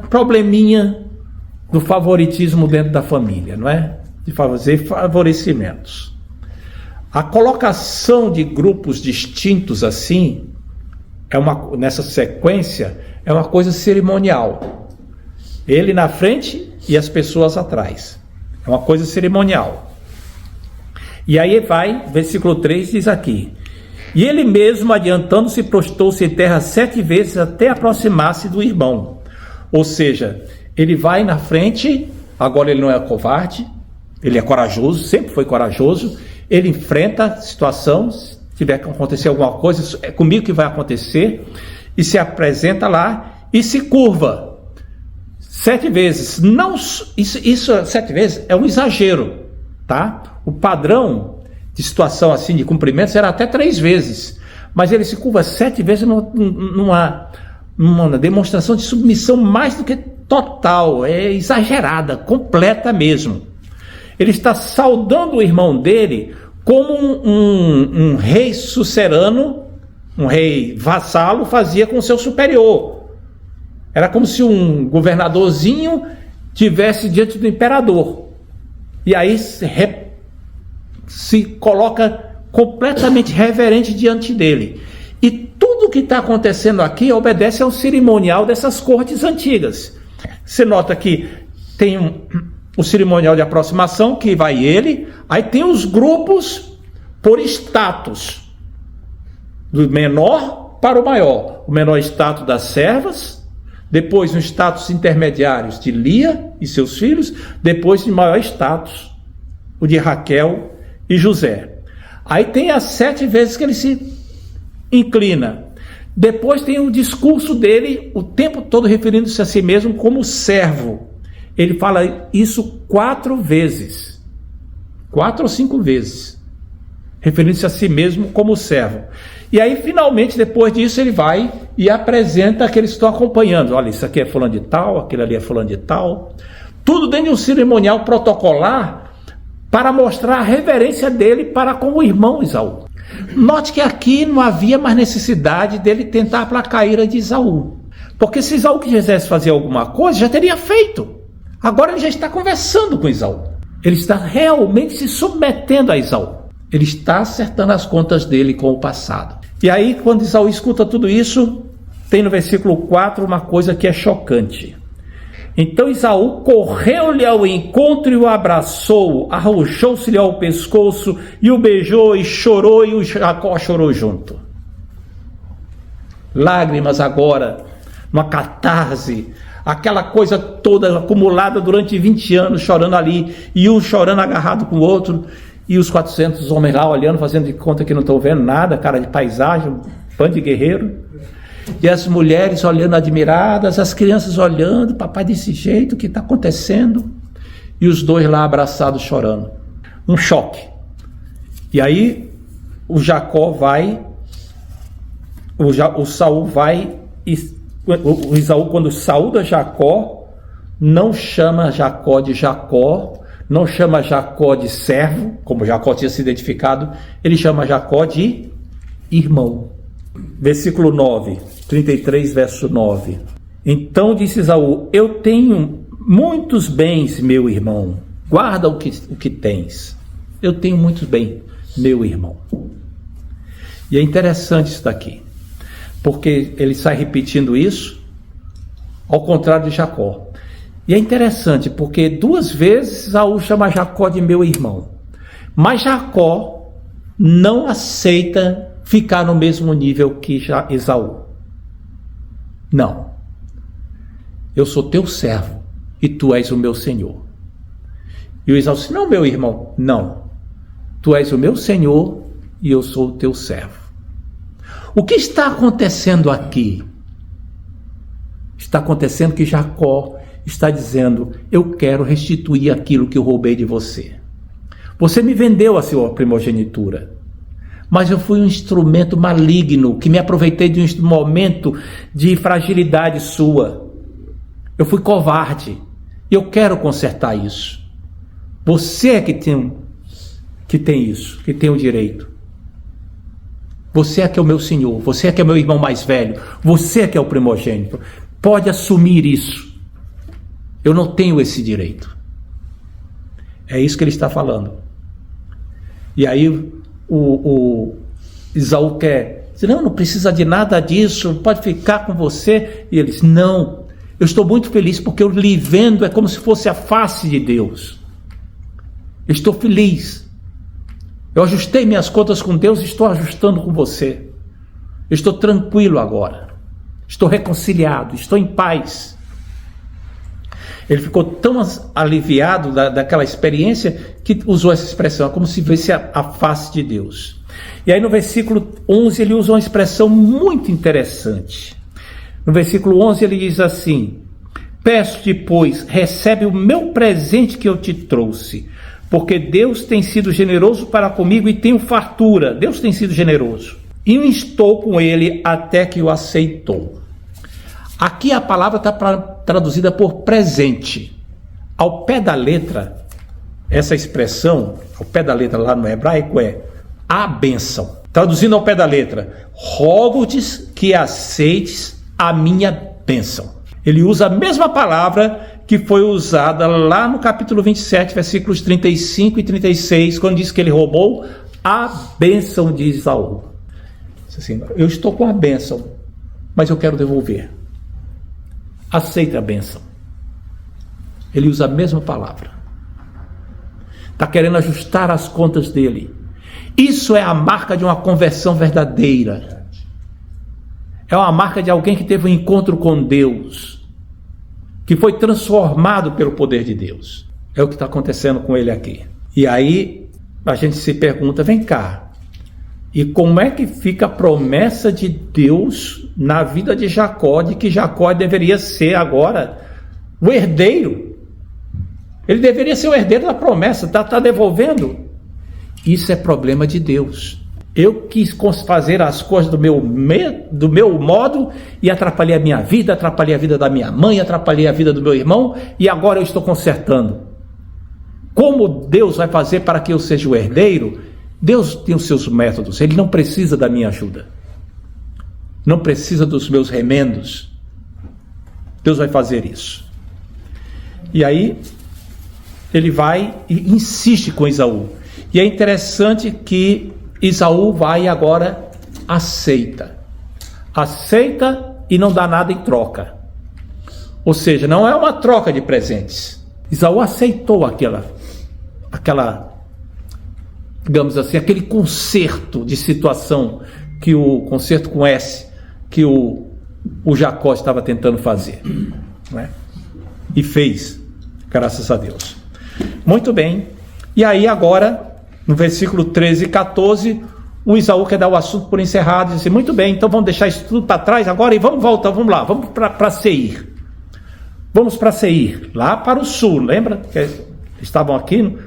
probleminha do favoritismo dentro da família, não é? De fazer favorecimentos. A colocação de grupos distintos assim, nessa sequência, é uma coisa cerimonial. Ele na frente e as pessoas atrás. É uma coisa cerimonial. E aí vai, versículo 3 diz aqui: e ele mesmo, adiantando-se, prostou-se em terra 7 vezes até aproximar-se do irmão. Ou seja, ele vai na frente, agora ele não é covarde, ele é corajoso, sempre foi corajoso, ele enfrenta a situação, se tiver que acontecer alguma coisa, é comigo que vai acontecer, e se apresenta lá e se curva 7 vezes. Não, isso 7 vezes é um exagero, tá? O padrão de situação assim, de cumprimentos, era até 3 vezes. Mas ele se curva 7 vezes numa demonstração de submissão mais do que total, exagerada, completa mesmo. Ele está saudando o irmão dele como um rei sucerano, um rei vassalo fazia com seu superior. Era como se um governadorzinho tivesse diante do imperador. E aí se coloca completamente reverente diante dele. E tudo que está acontecendo aqui obedece ao cerimonial dessas cortes antigas. Você nota que tem o cerimonial de aproximação, que vai ele, aí tem os grupos por status, do menor para o maior. O menor status das servas, depois os status intermediários de Lia e seus filhos, depois de maior status, o de Raquel e José. Aí tem as 7 vezes que ele se inclina. Depois tem o discurso dele, o tempo todo referindo-se a si mesmo como servo. Ele fala isso 4 vezes. 4 ou 5 vezes. Referindo-se a si mesmo como servo. E aí, finalmente, depois disso, ele vai e apresenta aqueles que estão acompanhando. Olha, isso aqui é fulano de tal, aquele ali é fulano de tal. Tudo dentro de um cerimonial protocolar para mostrar a reverência dele para com o irmão Esaú. Note que aqui não havia mais necessidade dele tentar aplacar a ira de Esaú. Porque se Esaú quisesse fazer alguma coisa, já teria feito. Agora ele já está conversando com Esaú. Ele está realmente se submetendo a Esaú. Ele está acertando as contas dele com o passado. E aí, quando Esaú escuta tudo isso, tem no versículo 4 uma coisa que é chocante. Então Esaú correu-lhe ao encontro e o abraçou, arrochou-se-lhe ao pescoço e o beijou e chorou, e o Jacó chorou junto. Lágrimas agora, uma catarse, aquela coisa toda acumulada durante 20 anos, chorando ali, e um chorando agarrado com o outro, e os 400 homens lá olhando, fazendo de conta que não estão vendo nada, cara de paisagem, bando de guerreiro. E as mulheres olhando admiradas, as crianças olhando, papai desse jeito, o que está acontecendo? E os dois lá abraçados chorando. Um choque. E aí o Jacó vai, o Saul vai, o Esaú, quando saúda Jacó, não chama Jacó de Jacó, não chama Jacó de servo, como Jacó tinha se identificado, ele chama Jacó de irmão. Versículo 9, 33, verso 9. Então disse Esaú: eu tenho muitos bens, meu irmão, guarda o que tens. Eu tenho muitos bens, meu irmão. E é interessante isso daqui, porque ele sai repetindo isso, ao contrário de Jacó. E é interessante, porque 2 vezes Esaú chama Jacó de meu irmão, mas Jacó não aceita ficar no mesmo nível que Esaú. Não. Eu sou teu servo e tu és o meu senhor. E o Esaú disse: não, meu irmão, não. Tu és o meu senhor e eu sou o teu servo. O que está acontecendo aqui? Está acontecendo que Jacó está dizendo: eu quero restituir aquilo que eu roubei de você. Você me vendeu a sua primogenitura, mas eu fui um instrumento maligno, que me aproveitei de um momento de fragilidade sua. Eu fui covarde, e eu quero consertar isso. Você é que tem isso, que tem o direito. Você é que é o meu senhor, você é que é o meu irmão mais velho, você é que é o primogênito. Pode assumir isso. Eu não tenho esse direito. É isso que ele está falando. E aí o Esaú quer dizer: não precisa de nada disso, pode ficar com você. E ele diz: não, eu estou muito feliz, porque eu lhe vendo é como se fosse a face de Deus. Eu estou feliz. Eu ajustei minhas contas com Deus e estou ajustando com você. Eu estou tranquilo agora. Estou reconciliado, estou em paz. Ele ficou tão aliviado daquela experiência que usou essa expressão, como se visse a face de Deus. E aí no versículo 11 ele usa uma expressão muito interessante. No versículo 11 ele diz assim: peço-te, pois, recebe o meu presente que eu te trouxe, porque Deus tem sido generoso para comigo e tenho fartura. Deus tem sido generoso. E estou com ele até que o aceitou. Aqui a palavra está traduzida por presente. Ao pé da letra, essa expressão, ao pé da letra lá no hebraico é a bênção. Traduzindo ao pé da letra, rogo-te que aceites a minha bênção. Ele usa a mesma palavra que foi usada lá no capítulo 27, versículos 35 e 36, quando diz que ele roubou a bênção de Esaú. Assim, eu estou com a bênção, mas eu quero devolver. Aceita a bênção. Ele usa a mesma palavra. Está querendo ajustar as contas dele. Isso é a marca de uma conversão verdadeira. É uma marca de alguém que teve um encontro com Deus, que foi transformado pelo poder de Deus. É o que está acontecendo com ele aqui. E aí a gente se pergunta, vem cá, e como é que fica a promessa de Deus na vida de Jacó, de que Jacó deveria ser agora o herdeiro? Ele deveria ser o herdeiro da promessa, está devolvendo? Isso é problema de Deus. Eu quis fazer as coisas do meu modo e atrapalhei a minha vida, atrapalhei a vida da minha mãe, atrapalhei a vida do meu irmão e agora eu estou consertando. Como Deus vai fazer para que eu seja o herdeiro? Deus tem os seus métodos, Ele não precisa da minha ajuda. Não precisa dos meus remendos. Deus vai fazer isso. E aí, ele vai e insiste com Esaú. E é interessante que Esaú vai e agora aceita. Aceita e não dá nada em troca. Ou seja, não é uma troca de presentes. Esaú aceitou aquela, digamos assim, aquele conserto de situação, que o conserto com S, que o Jacó estava tentando fazer. Não é? E fez, graças a Deus. Muito bem. E aí agora, no versículo 13 e 14, o Esaú quer dar o assunto por encerrado e diz assim, muito bem, então vamos deixar isso tudo para trás agora e vamos voltar, vamos lá, vamos para Seir. Vamos para Seir, lá para o sul, lembra? Que estavam aqui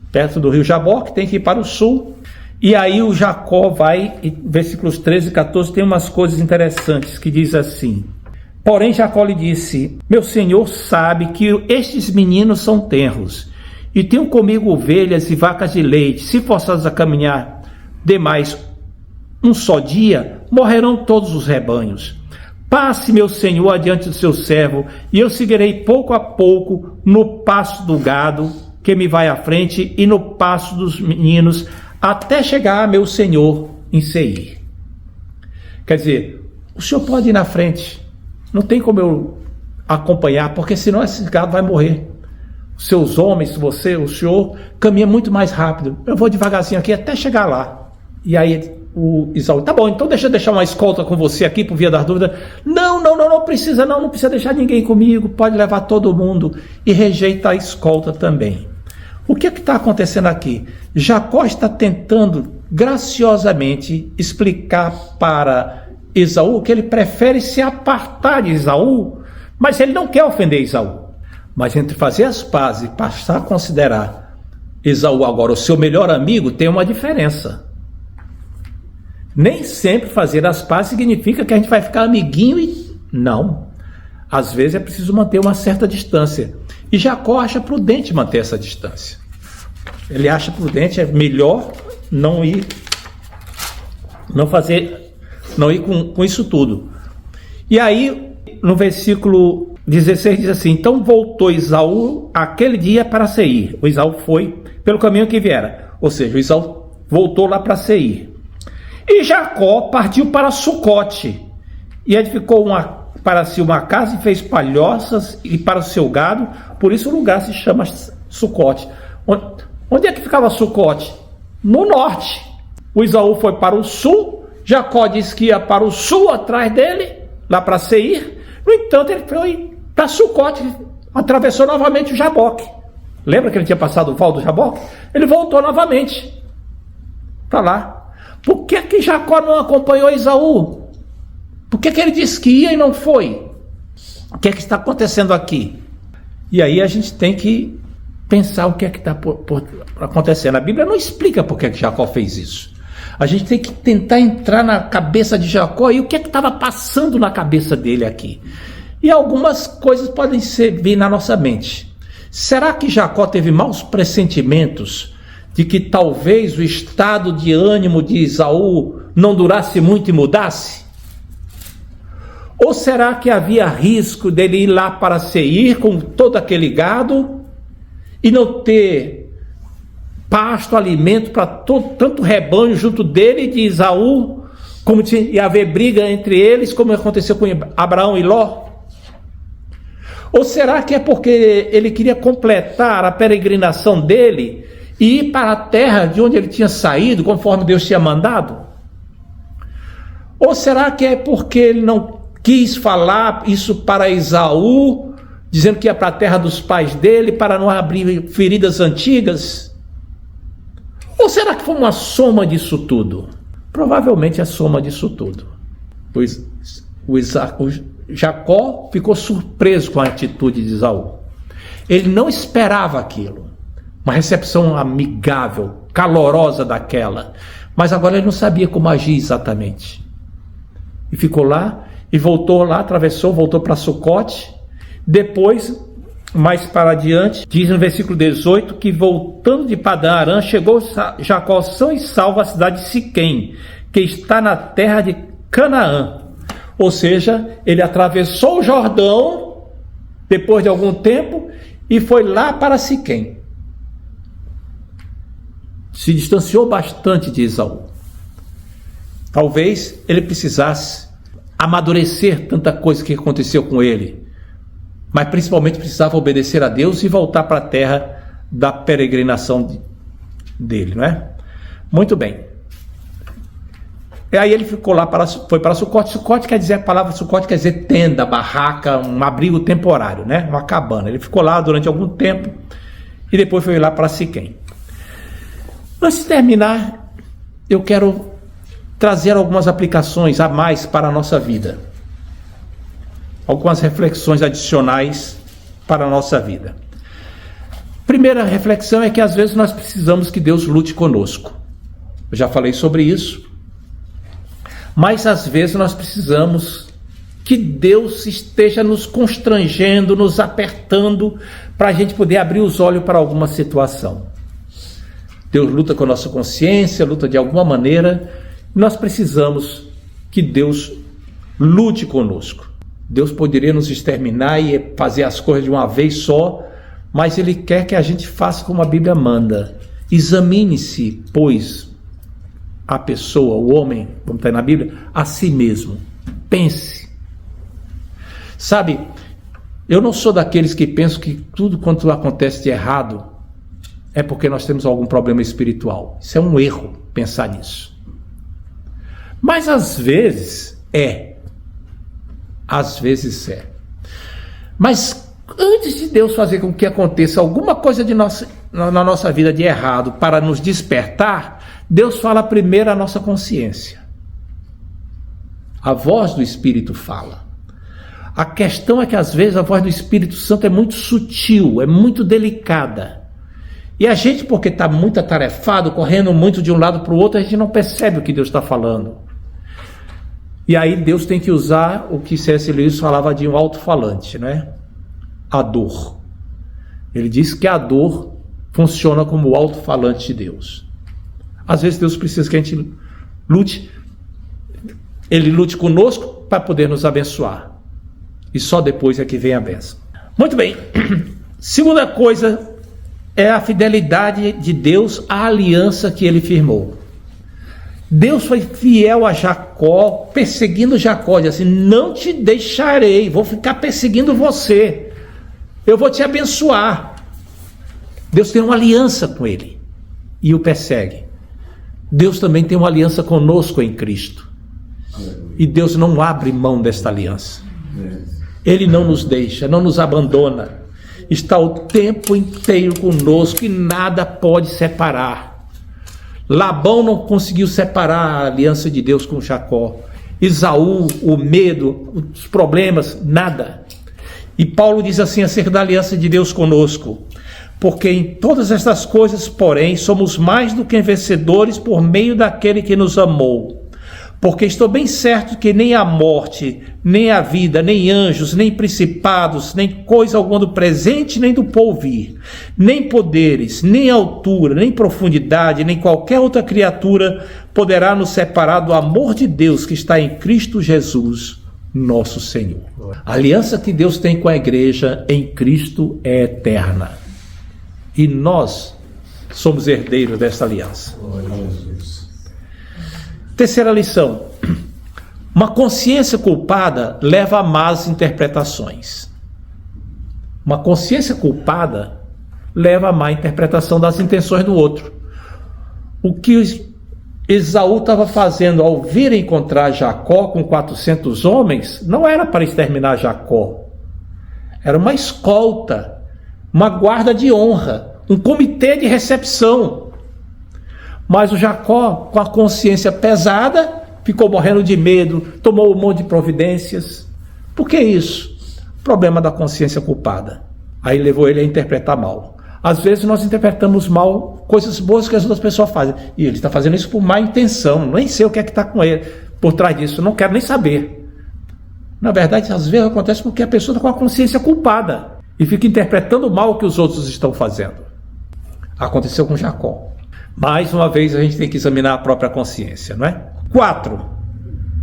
perto do rio Jaboque, tem que ir para o sul. E aí o Jacó vai, versículos 13 e 14, tem umas coisas interessantes que diz assim, porém Jacó lhe disse, meu senhor sabe que estes meninos são tenros, e tenho comigo ovelhas e vacas de leite. Se forçados a caminhar demais um só dia, morrerão todos os rebanhos. Passe, meu senhor, adiante do seu servo, e eu seguirei pouco a pouco no passo do gado que me vai à frente e no passo dos meninos, até chegar a meu senhor em Seir. Quer dizer, o senhor pode ir na frente, não tem como eu acompanhar, porque senão esse gado vai morrer. Seus homens, você, o senhor, caminha muito mais rápido. Eu vou devagarzinho aqui até chegar lá. E aí o Esaú, tá bom, então deixa eu deixar uma escolta com você aqui por via das dúvidas. Não precisa deixar ninguém comigo, pode levar todo mundo. E rejeita a escolta também. O que está acontecendo aqui? Jacó está tentando graciosamente explicar para Esaú que ele prefere se apartar de Esaú, mas ele não quer ofender Esaú. Mas entre fazer as pazes e passar a considerar Esaú agora o seu melhor amigo, tem uma diferença. Nem sempre fazer as pazes significa que a gente vai ficar amiguinho e... Não. Às vezes é preciso manter uma certa distância. E Jacó acha prudente manter essa distância. Ele acha prudente, é melhor não ir com isso tudo. E aí, no versículo 16 diz assim, então voltou Esaú aquele dia para Seir. O Esaú foi pelo caminho que viera. Ou seja, o Esaú voltou lá para Seir. E Jacó partiu para Sucote e edificou para si uma casa e fez palhoças e para o seu gado. Por isso o lugar se chama Sucote. Onde é que ficava Sucote? No norte. O Esaú foi para o sul. Jacó disse que ia para o sul atrás dele, lá para Seir. No entanto, ele foi para Sucote, atravessou novamente o Jaboque. Lembra que ele tinha passado o val do Jaboque? Ele voltou novamente para lá. Por que Jacó não acompanhou Esaú? Por que ele disse que ia e não foi? O que está acontecendo aqui? E aí a gente tem que pensar o que é que está acontecendo. A Bíblia não explica por que Jacó fez isso. A gente tem que tentar entrar na cabeça de Jacó e o que é que estava passando na cabeça dele aqui. E algumas coisas podem vir na nossa mente. Será que Jacó teve maus pressentimentos de que talvez o estado de ânimo de Esaú não durasse muito e mudasse? Ou será que havia risco dele ir lá para Seir com todo aquele gado e não ter pasto, alimento para tanto rebanho junto dele e de Esaú, como ia haver briga entre eles, como aconteceu com Abraão e Ló? Ou será que é porque ele queria completar a peregrinação dele e ir para a terra de onde ele tinha saído, conforme Deus tinha mandado? Ou será que é porque ele não quis falar isso para Esaú, dizendo que ia para a terra dos pais dele, para não abrir feridas antigas? Ou será que foi uma soma disso tudo? Provavelmente é a soma disso tudo. Pois o Jacó ficou surpreso com a atitude de Esaú. Ele não esperava aquilo. Uma recepção amigável, calorosa daquela. Mas agora ele não sabia como agir exatamente. E ficou lá, e voltou lá, atravessou, voltou para Sucote. Depois, mais para adiante, diz no versículo 18, que voltando de Padã Arã, chegou Jacó são e salvo à cidade de Siquém, que está na terra de Canaã. Ou seja, ele atravessou o Jordão, depois de algum tempo, e foi lá para Siquém. Se distanciou bastante de Esaú. Talvez ele precisasse amadurecer tanta coisa que aconteceu com ele, mas principalmente precisava obedecer a Deus e voltar para a terra da peregrinação dele, não é? Muito bem. E aí ele ficou lá, foi para Sucote. Sucote quer dizer, a palavra Sucote quer dizer tenda, barraca, um abrigo temporário, né? Uma cabana. Ele ficou lá durante algum tempo e depois foi lá para Siquém. Antes de terminar, eu quero trazer algumas aplicações a mais para a nossa vida. Algumas reflexões adicionais para a nossa vida. Primeira reflexão é que às vezes nós precisamos que Deus lute conosco. Eu já falei sobre isso. Mas às vezes nós precisamos que Deus esteja nos constrangendo, nos apertando, para a gente poder abrir os olhos para alguma situação. Deus luta com a nossa consciência, luta de alguma maneira. Nós precisamos que Deus lute conosco. Deus poderia nos exterminar e fazer as coisas de uma vez só, mas Ele quer que a gente faça como a Bíblia manda. Examine-se, pois, a pessoa, o homem, como está na Bíblia, a si mesmo. Pense. Sabe, eu não sou daqueles que pensam que tudo quanto acontece de errado é porque nós temos algum problema espiritual. Isso é um erro, pensar nisso. Mas às vezes é. Às vezes é. Mas antes de Deus fazer com que aconteça alguma coisa na nossa vida de errado para nos despertar, Deus fala primeiro a nossa consciência. A voz do Espírito fala. A questão é que às vezes a voz do Espírito Santo é muito sutil, é muito delicada. E a gente, porque está muito atarefado, correndo muito de um lado para o outro, a gente não percebe o que Deus está falando. E aí Deus tem que usar o que C.S. Lewis falava de um alto-falante, né? A dor. Ele diz que a dor funciona como o alto-falante de Deus. Às vezes Deus precisa que a gente lute, Ele lute conosco para poder nos abençoar. E só depois é que vem a bênção. Muito bem. Segunda coisa é a fidelidade de Deus à aliança que Ele firmou. Deus foi fiel a Jacó, perseguindo Jacó, diz assim: não te deixarei, vou ficar perseguindo você, eu vou te abençoar. Deus tem uma aliança com ele e o persegue. Deus também tem uma aliança conosco em Cristo, e Deus não abre mão desta aliança. Ele não nos deixa, não nos abandona, está o tempo inteiro conosco e nada pode separar. Labão não conseguiu separar a aliança de Deus com Jacó. Esaú, o medo, os problemas, nada. E Paulo diz assim acerca da aliança de Deus conosco: Porque em todas estas coisas, porém, somos mais do que vencedores por meio daquele que nos amou. Porque estou bem certo que nem a morte, nem a vida, nem anjos, nem principados, nem coisa alguma do presente, nem do porvir, nem poderes, nem altura, nem profundidade, nem qualquer outra criatura poderá nos separar do amor de Deus que está em Cristo Jesus, nosso Senhor. A aliança que Deus tem com a igreja em Cristo é eterna. E nós somos herdeiros dessa aliança. Terceira lição. Uma consciência culpada leva a más interpretações. Uma consciência culpada leva a má interpretação das intenções do outro. O que Esaú estava fazendo ao vir encontrar Jacó com 400 homens, não era para exterminar Jacó. Era uma escolta, uma guarda de honra, um comitê de recepção. Mas o Jacó, com a consciência pesada, ficou morrendo de medo, tomou um monte de providências. Por que isso? Problema da consciência culpada. Aí levou ele a interpretar mal. Às vezes nós interpretamos mal coisas boas que as outras pessoas fazem. E ele está fazendo isso por má intenção. Nem sei o que é que está com ele por trás disso. Não quero nem saber. Na verdade, às vezes acontece porque a pessoa está com a consciência culpada e fica interpretando mal o que os outros estão fazendo. Aconteceu com Jacó. Mais uma vez a gente tem que examinar a própria consciência, não é? 4.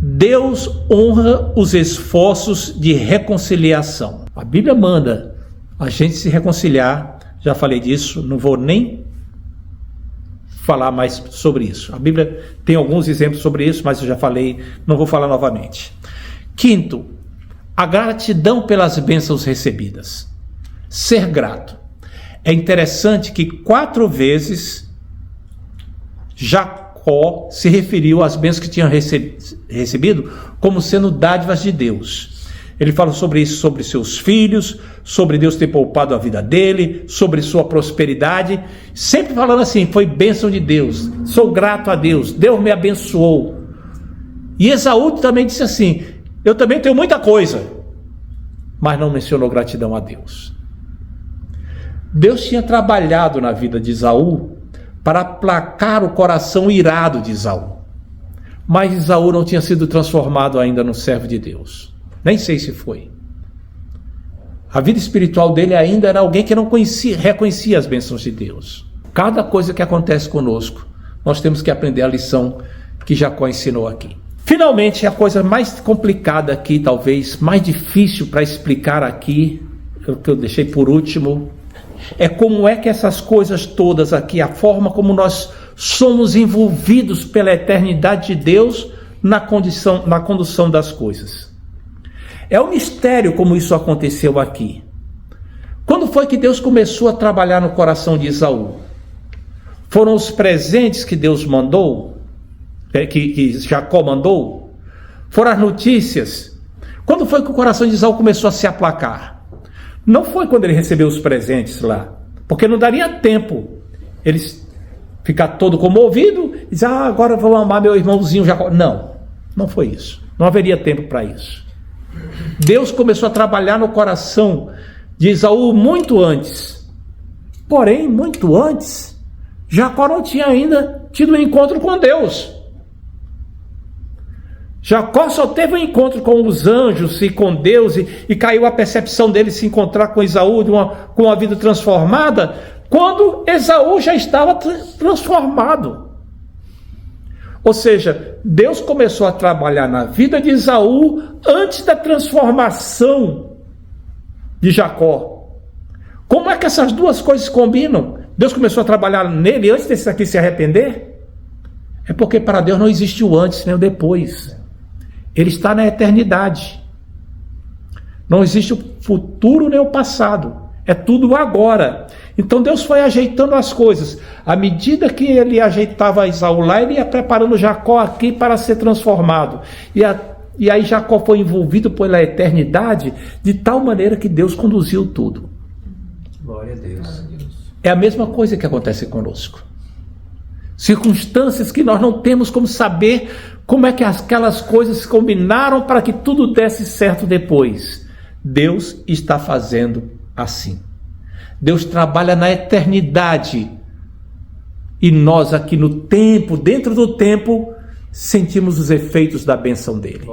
Deus honra os esforços de reconciliação. A Bíblia manda a gente se reconciliar. Já falei disso, não vou nem falar mais sobre isso. A Bíblia tem alguns exemplos sobre isso, mas eu já falei, não vou falar novamente. 5. A gratidão pelas bênçãos recebidas. Ser grato. É interessante que 4 vezes Jacó se referiu às bênçãos que tinha recebido como sendo dádivas de Deus. Ele fala sobre isso, sobre seus filhos, sobre Deus ter poupado a vida dele, sobre sua prosperidade, sempre falando assim, foi bênção de Deus, sou grato a Deus, Deus me abençoou. E Esaú também disse assim, eu também tenho muita coisa, mas não mencionou gratidão a Deus. Deus tinha trabalhado na vida de Esaú para aplacar o coração irado de Esaú. Mas Esaú não tinha sido transformado ainda no servo de Deus. Nem sei se foi. A vida espiritual dele ainda era alguém que não reconhecia as bênçãos de Deus. Cada coisa que acontece conosco, nós temos que aprender a lição que Jacó ensinou aqui. Finalmente, a coisa mais complicada aqui, talvez mais difícil para explicar aqui, que eu deixei por último, é como é que essas coisas todas aqui, a forma como nós somos envolvidos pela eternidade de Deus na condução das coisas. É um mistério como isso aconteceu aqui. Quando foi que Deus começou a trabalhar no coração de Esaú? Foram os presentes que Deus mandou? Que Jacó mandou? Foram as notícias? Quando foi que o coração de Esaú começou a se aplacar? Não foi quando ele recebeu os presentes lá, porque não daria tempo ele ficar todo comovido e dizer, agora vou amar meu irmãozinho Jacó. Não foi isso. Não haveria tempo para isso. Deus começou a trabalhar no coração de Esaú muito antes. Porém, muito antes, Jacó não tinha ainda tido um encontro com Deus. Jacó só teve um encontro com os anjos e com Deus e caiu a percepção dele se encontrar com Esaú com uma vida transformada quando Esaú já estava transformado. Ou seja, Deus começou a trabalhar na vida de Esaú antes da transformação de Jacó. Como é que essas duas coisas combinam? Deus começou a trabalhar nele antes desse aqui se arrepender? É porque para Deus não existe o antes nem o depois. Ele está na eternidade. Não existe o futuro nem o passado. É tudo agora. Então Deus foi ajeitando as coisas. À medida que ele ajeitava Esaú lá, ele ia preparando Jacó aqui para ser transformado. E aí Jacó foi envolvido pela eternidade de tal maneira que Deus conduziu tudo. Glória a Deus. É a mesma coisa que acontece conosco. Circunstâncias que nós não temos como saber como é que aquelas coisas se combinaram para que tudo desse certo depois. Deus está fazendo assim. Deus trabalha na eternidade. E nós aqui no tempo, dentro do tempo, sentimos os efeitos da bênção dele.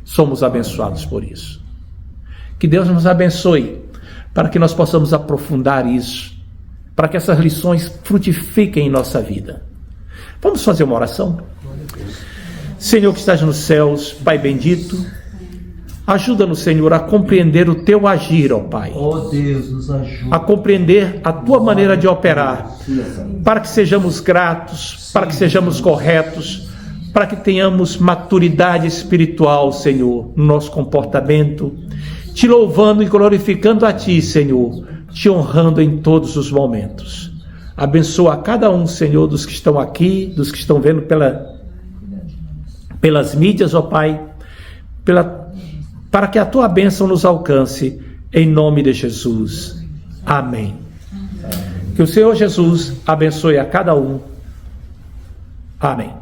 Somos abençoados por isso. Que Deus nos abençoe, para que nós possamos aprofundar isso, para que essas lições frutifiquem em nossa vida. Vamos fazer uma oração? Senhor que estás nos céus, Pai bendito, ajuda-nos, Senhor, a compreender o Teu agir, ó Pai. Ó Deus, nos ajuda. A compreender a Tua maneira de operar, para que sejamos gratos, para que sejamos corretos, para que tenhamos maturidade espiritual, Senhor, no nosso comportamento, Te louvando e glorificando a Ti, Senhor, Te honrando em todos os momentos. Abençoa a cada um, Senhor, dos que estão aqui, dos que estão vendo pelas mídias, ó Pai, para que a Tua bênção nos alcance, em nome de Jesus. Amém. Que o Senhor Jesus abençoe a cada um. Amém.